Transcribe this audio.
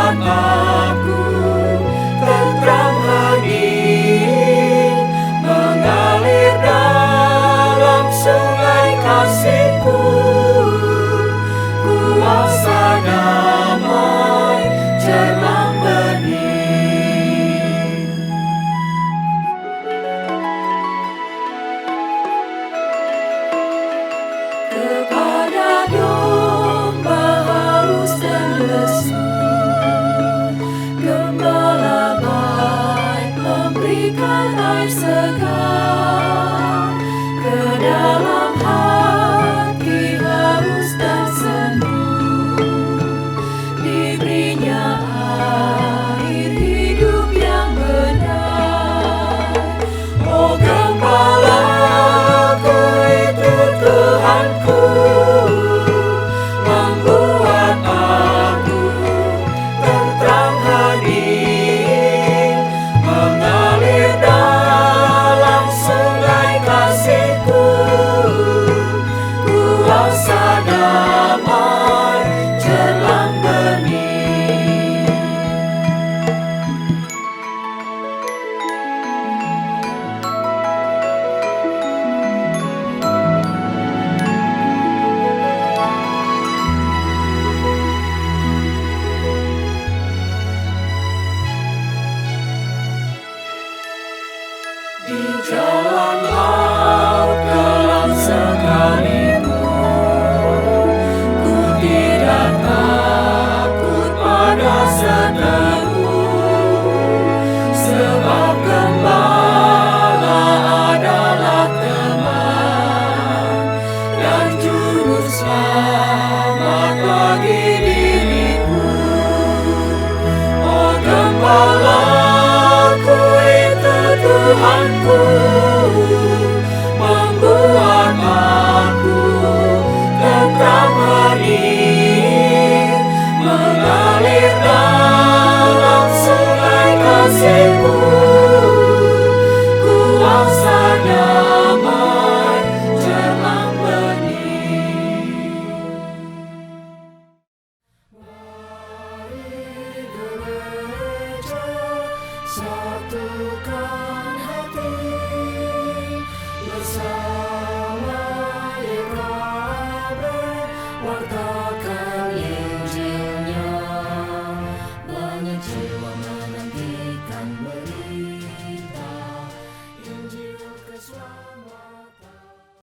membuat aku tentram hening, mengalir dalam sungai kasih-Ku. Kuasa damai jelang bening. Kepada domba haus dan lesu, Gembala baik memberikan air segar. Ke dalam hati haus dan sendu, diberinya air hidup yang benar. Oh Gembalaku itu Tuhanku, membuat aku tentram hening, mengalir dalam sungai kasih-Ku. Kuasa damai jelang bening. Di jalan laut gelap sekalipun, ku tidak takut pada seteru, sebab Gembala adalah teman dan juru selamat bagi diriku. Oh Gembalaku itu Tuhanku,